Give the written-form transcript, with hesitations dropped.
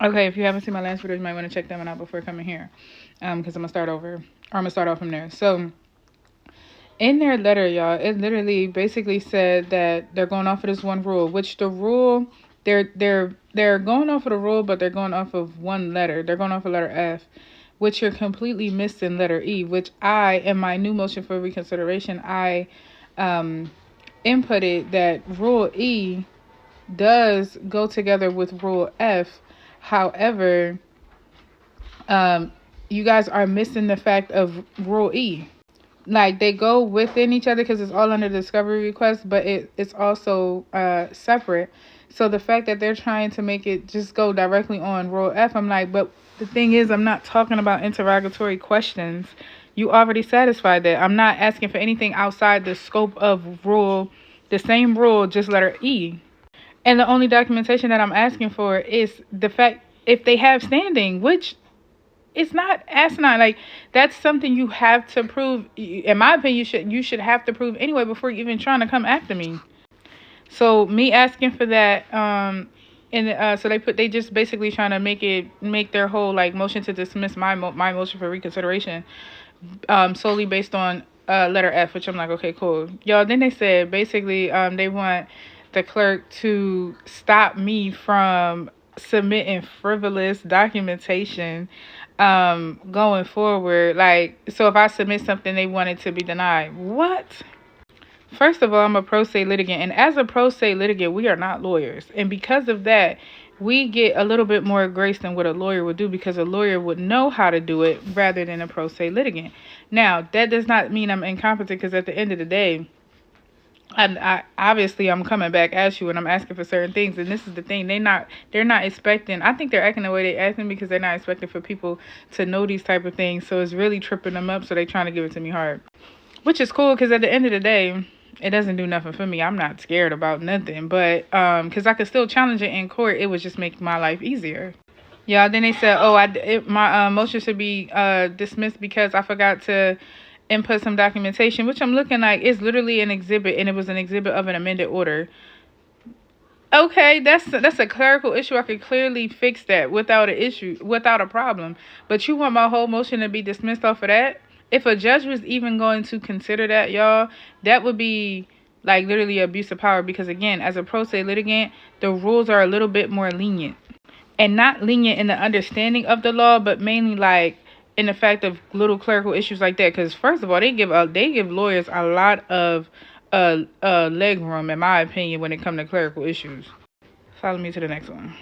Okay, if you haven't seen my last video, you might want to check that one out before coming here, because I'm gonna start over, or I'm gonna start off from there. So in their letter, y'all, it literally basically said that they're going off of this one rule, which the rule they're going off of the rule, but they're going off of one letter. They're going off of letter F, which you're completely missing letter E, which I, in my new motion for reconsideration, I inputted that rule E does go together with rule F. However, you guys are missing the fact of rule E. Like, they go within each other because it's all under discovery request, but it's also separate. So the fact that they're trying to make it just go directly on rule F, I'm like, but the thing is, I'm not talking about interrogatory questions. You already satisfied that. I'm not asking for anything outside the scope of rule, the same rule, just letter E. And the only documentation that I'm asking for is the fact if they have standing, which it's not asinine. Like, that's something you have to prove. In my opinion, you should have to prove anyway before you even trying to come after me. So me asking for that, so they just basically trying to make their whole like motion to dismiss my motion for reconsideration, solely based on letter F, which I'm like, okay, cool, y'all. Then they said basically they want the clerk to stop me from submitting frivolous documentation going forward. Like, so if I submit something, they want it to be denied. What? First of all, I'm a pro se litigant, and as a pro se litigant, we are not lawyers. And because of that, we get a little bit more grace than what a lawyer would do, because a lawyer would know how to do it rather than a pro se litigant. Now, that does not mean I'm incompetent, because at the end of the day, I obviously I'm coming back at you and I'm asking for certain things, and this is the thing, they're not expecting. I think they're acting the way they're acting because they're not expecting for people to know these type of things, so it's really tripping them up, so they're trying to give it to me hard, which is cool, because at the end of the day, it doesn't do nothing for me. I'm not scared about nothing, but because I could still challenge it in court, it would just make my life easier. Yeah, then they said, oh, my motion should be dismissed because I forgot to input some documentation, which I'm looking like it's literally an exhibit, and it was an exhibit of an amended order. Okay, that's a clerical issue. I could clearly fix that without a problem. But you want my whole motion to be dismissed off of that? If a judge was even going to consider that, y'all, that would be like literally abuse of power, because again, as a pro se litigant, the rules are a little bit more lenient. And not lenient in the understanding of the law, but mainly like in the fact of little clerical issues like that. Because first of all, they give lawyers a lot of leg room, in my opinion, when it comes to clerical issues. Follow me to the next one.